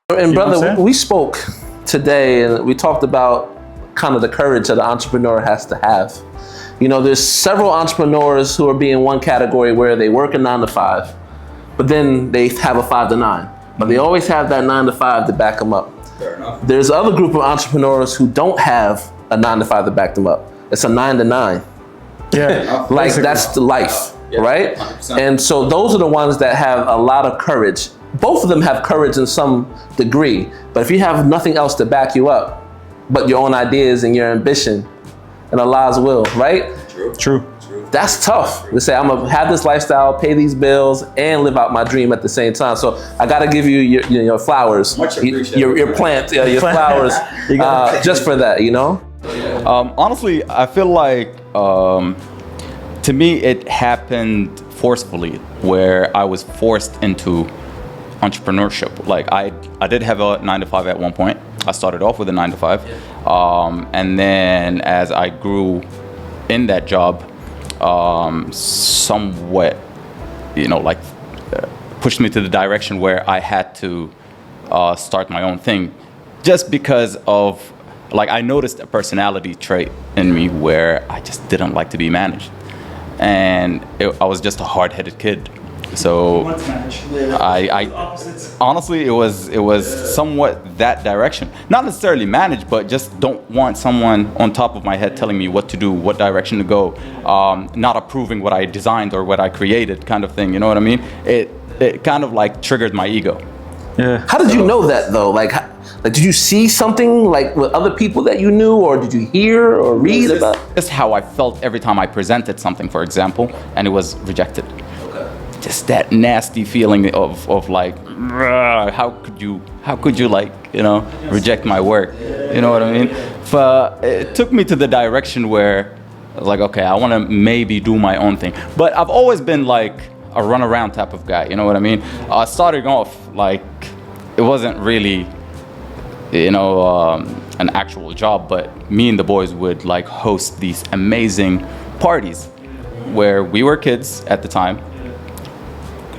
And brother, we spoke today and we talked about kind of the courage that an entrepreneur has to have. You know, there's several entrepreneurs who are being one category where they work a 9 to 5, but then they have a 5 to 9. But they always have that 9 to 5 to back them up. Fair enough. There's other group of entrepreneurs who don't have a 9 to 5 to back them up. It's a 9 to 9. Yeah. Like that's the life, Yeah, right? 100%. And so those are the ones that have a lot of courage. Both of them have courage in some degree, but if you have nothing else to back you up, but your own ideas and your ambition and Allah's will, right? True. That's tough to say, I'm gonna have this lifestyle, pay these bills, and live out my dream at the same time. So I gotta give you your flowers, Much appreciated. your plants, your flowers, just for that, you know? Honestly, I feel like to me it happened forcefully, where I was forced into entrepreneurship. Like I did have a 9 to 5 at one point. I started off with a 9 to 5, and then as I grew in that job, somewhat, pushed me to the direction where I had to start my own thing, just because of I noticed a personality trait in me where I just didn't like to be managed, and I was just a hard-headed kid. So I honestly, it was somewhat that direction. Not necessarily managed, but just don't want someone on top of my head telling me what to do, what direction to go, not approving what I designed or what I created, kind of thing. You know what I mean? It kind of triggered my ego. Yeah. How did you know that though? Like, did you see something with other people that you knew, or did you hear or read about? That's how I felt every time I presented something, for example, and it was rejected. Just that nasty feeling of how could you reject my work, you know what I mean? But it took me to the direction where I was like, okay, I want to maybe do my own thing. But I've always been a runaround type of guy, you know what I mean? Starting off it wasn't really an actual job, but me and the boys would host these amazing parties where we were kids at the time.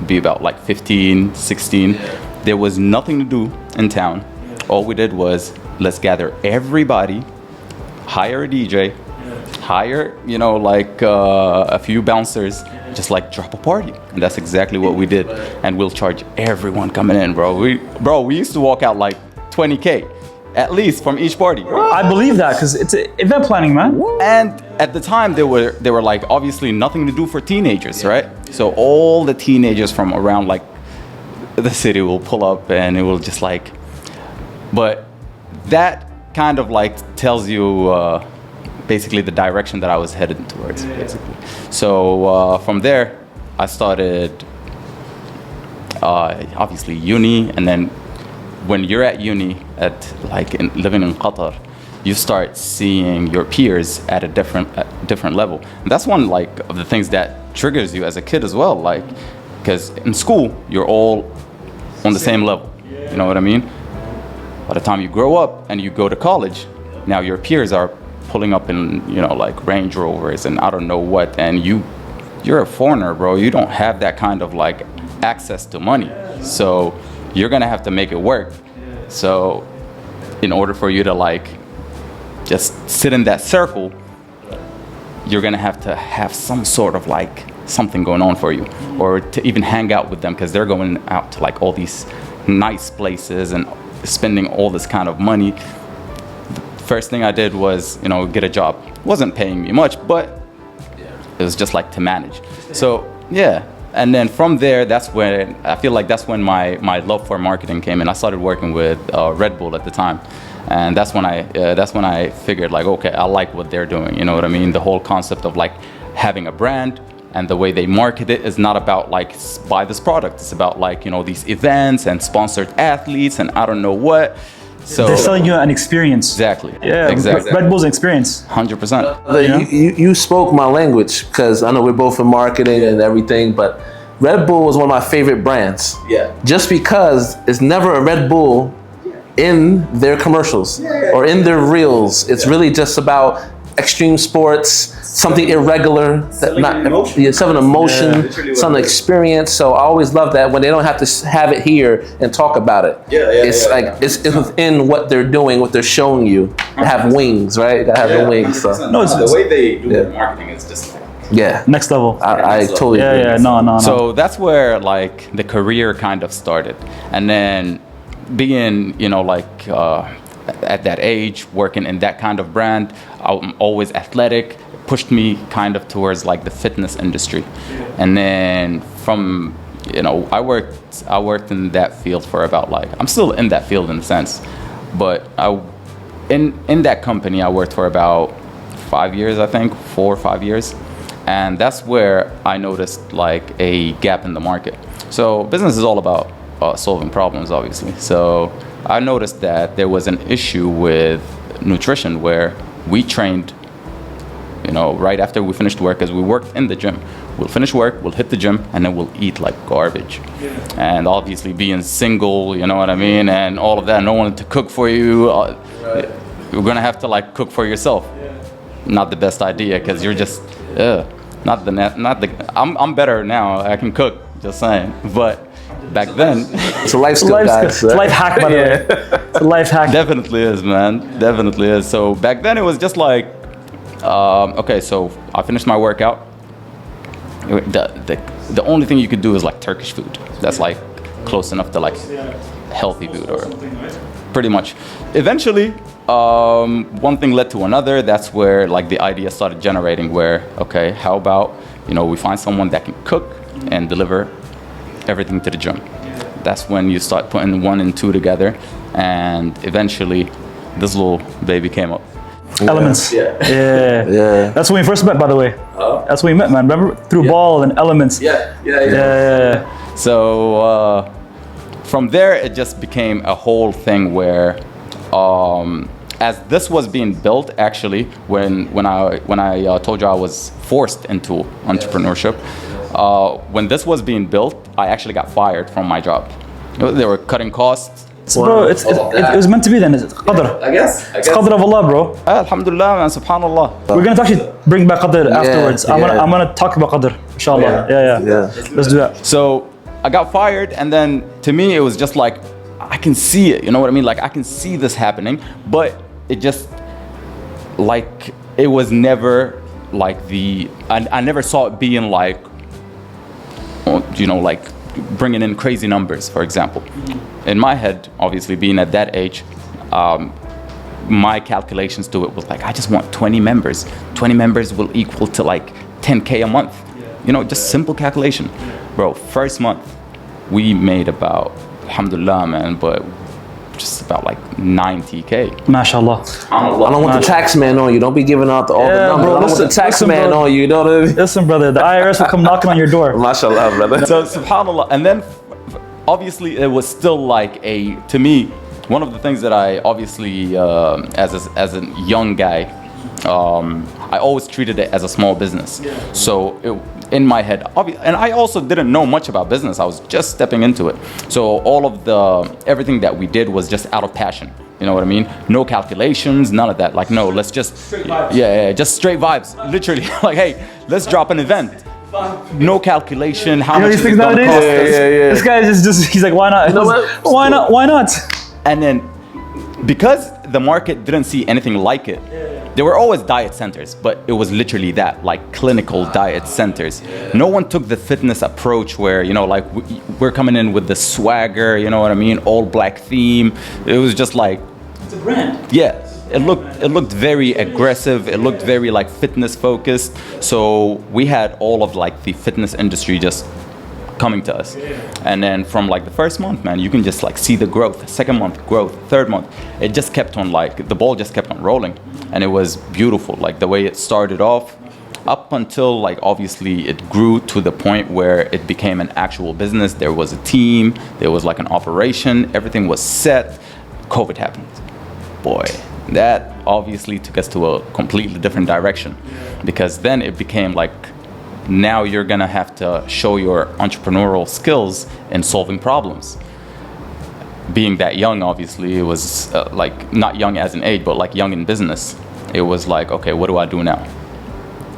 Be about 15, 16. There was nothing to do in town. All we did was let's gather everybody, hire a DJ, hire a few bouncers, just drop a party. And that's exactly what we did. And we'll charge everyone coming in, bro. We used to walk out $20K at least from each party. I believe that because it's event planning, man. And at the time, there were obviously nothing to do for teenagers, right? So all the teenagers from around the city will pull up, and it will just but that kind of tells you basically the direction that I was headed towards, basically. So from there, I started obviously uni, and then when you're at uni, living in Qatar, you start seeing your peers at a different level. And that's one of the things that triggers you as a kid as well, because in school you're all on the same level. You know what I mean? By the time you grow up and you go to college, now your peers are pulling up in Range Rovers and I don't know what, and you're a foreigner, bro. You don't have that kind of access to money, so you're gonna have to make it work. So in order for you to just sit in that circle, you're gonna have to have some sort of something going on for you, or to even hang out with them, because they're going out to all these nice places and spending all this kind of money. The first thing I did was get a job. Wasn't paying me much, but it was just to manage. So yeah. And then from there, that's when I feel that's when my love for marketing came in. I started working with Red Bull at the time, and that's when I figured okay, I like what they're doing. You know what I mean? The whole concept of having a brand, and the way they market it is not about buy this product. It's about these events and sponsored athletes and I don't know what. So they're selling you an experience. Exactly. Yeah. Exactly. Red Bull's an experience. 100%. You spoke my language, because I know we're both in marketing and everything, but Red Bull was one of my favorite brands. Yeah. Just because it's never a Red Bull in their commercials or in their reels. It's really just about extreme sports, something irregular, that not selling emotion, something experience. So I always love that when they don't have to have it here and talk about it. It's it's within what they're doing, what they're showing you. They have wings, right? They have the wings. So. No, the way they do their marketing is just like, next level. I totally agree. No. So that's where like the career kind of started, and then being like at that age, working in that kind of brand, I'm always athletic, pushed me kind of towards like the fitness industry, and then from I worked in that field for about like I'm still in that field in a sense, but in that company I worked for about 5 years, I think 4 or 5 years. And that's where I noticed like a gap in the market. So business is all about solving problems, obviously. So I noticed that there was an issue with nutrition where we trained, right after we finished work, as we worked in the gym. We'll finish work, we'll hit the gym, and then we'll eat like garbage. And obviously being single, you know what I mean, and all of that, no one to cook for you. You're gonna have to like cook for yourself. Not the best idea, because you're just, I'm better now. I can cook, just saying. But back then, it's a life skill, guys. It's a life hack, by the way. It's a life hack. Definitely is, man. Definitely is. So back then it was just like, okay, so I finished my workout. The only thing you could do is like Turkish food. That's like close enough to like healthy food, or pretty much. Eventually, one thing led to another. That's where like the idea started generating, where, okay, how about, we find someone that can cook and deliver everything to the gym. That's when you start putting 1 and 2 together, and eventually this little baby came up. Elements. Yeah. That's when we first met, by the way. That's when we met, man. Remember? Through ball and elements. Yeah. So from there, it just became a whole thing where, as this was being built, actually, when I told you I was forced into entrepreneurship, when this was being built, I actually got fired from my job. They were cutting costs. So, bro, it was meant to be then. It's qadr. I guess. It's qadr of Allah, bro. Alhamdulillah, man, subhanallah. We're gonna actually bring back qadr afterwards. I'm gonna talk about qadr, inshallah. Yeah. Let's do that. So I got fired, and then to me it was just like, I can see it. You know what I mean? Like I can see this happening, but it just like it was never like I never saw it being like, like bringing in crazy numbers, for example. In my head, obviously being at that age, my calculations to it was like, I just want 20 members. 20 members will equal to like 10K a month. Just simple calculation. Bro, first month, we made about, alhamdulillah, man, but just about like 90K. MashaAllah. I don't want the tax man on you. Don't be giving out all the numbers. Bro, I don't want the tax man on you. You know what I mean? Listen, brother, the IRS will come knocking on your door. MashaAllah, brother. So, subhanAllah. And then, obviously, it was still like to me, one of the things that I obviously, as a young guy, I always treated it as a small business. So, in my head, and I also didn't know much about business. I was just stepping into it. So all of everything that we did was just out of passion. You know what I mean? No calculations, none of that. Like, no, let's just, just straight vibes. Literally, like, hey, let's drop an event. No calculation, how much is it gonna cost us? This guy is just, he's like, why not? Why not? And then, because the market didn't see anything like it, there were always diet centers, but it was literally that, like clinical diet centers. No one took the fitness approach where, like we're coming in with the swagger, you know what I mean? All black theme. It was just like, it's a brand. Yeah, it looked very aggressive. It looked very like fitness focused. So we had all of like the fitness industry just coming to us. And then from like the first month, man, you can just like see the growth. Second month, growth. Third month, it just kept on like, the ball just kept on rolling. And it was beautiful, like the way it started off, up until like obviously it grew to the point where it became an actual business. There was a team, there was like an operation, everything was set. COVID happened. Boy, that obviously took us to a completely different direction, because then it became like, now you're gonna have to show your entrepreneurial skills in solving problems. Being that young, obviously, it was like not young as in age, but like young in business. it was like, okay, what do I do now?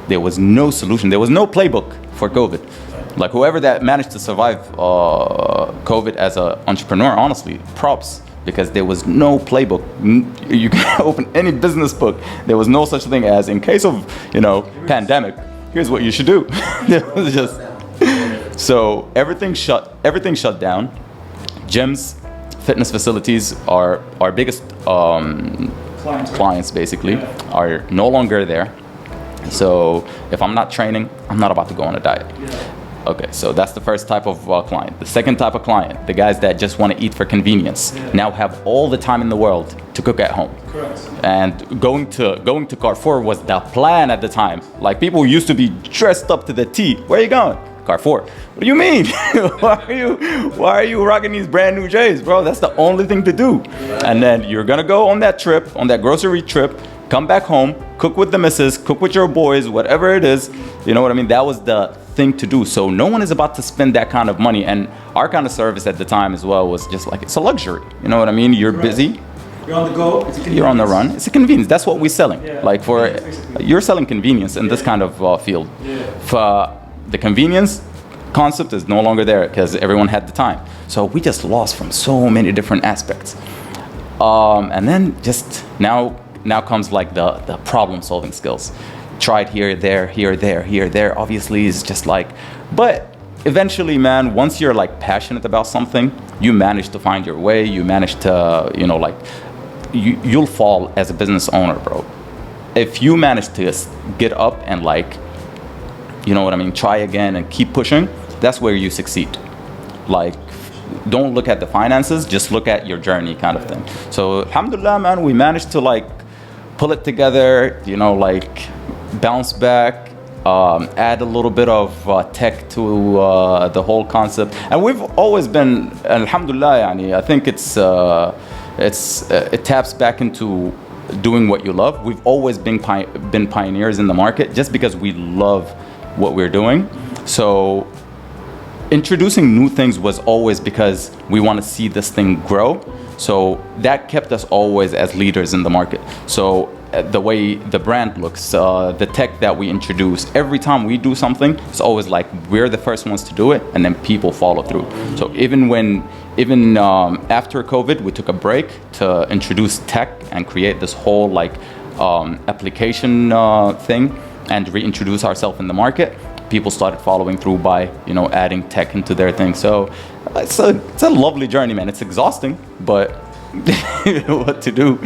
There was no solution. There was no playbook for COVID. Like whoever that managed to survive COVID as an entrepreneur, honestly, props, because there was no playbook. You can open any business book. There was no such thing as, in case of, pandemic, here's what you should do. There was just, so everything shut down. Gyms, fitness facilities, our biggest clients basically are no longer there. So if I'm not training, I'm not about to go on a diet. Okay, so that's the first type of client. The second type of client, the guys that just want to eat for convenience, now have all the time in the world to cook at home. Correct. And going to Carrefour was the plan at the time. Like people used to be dressed up to the T. Where are you going? Carrefour. What do you mean? Why are you rocking these brand new J's, bro? That's the only thing to do. And then you're gonna go on that trip, on that grocery trip, come back home, cook with the missus, cook with your boys, whatever it is. You know what I mean? That was the thing to do. So no one is about to spend that kind of money. And our kind of service at the time as well was just like, it's a luxury. You know what I mean? You're busy. You're on the go. It's a convenience. You're on the run. It's a convenience. That's what we're selling. Yeah. Like you're selling convenience in this kind of field. For the convenience concept is no longer there because everyone had the time. So we just lost from so many different aspects. And then just now comes like the problem solving skills. Tried here, there. Obviously it's just like, but eventually, man, once you're like passionate about something, you manage to find your way. You manage to, you'll fall as a business owner, bro. If you manage to get up and like, try again and keep pushing, that's where you succeed. Like, don't look at the finances, just look at your journey kind of thing. So alhamdulillah, man, we managed to like pull it together, bounce back, add a little bit of tech to the whole concept. And we've always been, alhamdulillah, I think it taps back into doing what you love. We've always been pioneers in the market just because we love what we're doing. So introducing new things was always because we want to see this thing grow. So that kept us always as leaders in the market. So the way the brand looks, the tech that we introduce, every time we do something, it's always like we're the first ones to do it, and then people follow through. So even after COVID, we took a break to introduce tech and create this whole application thing and reintroduce ourselves in the market. People started following through by adding tech into their thing. So it's a lovely journey, man. It's exhausting, but what to do?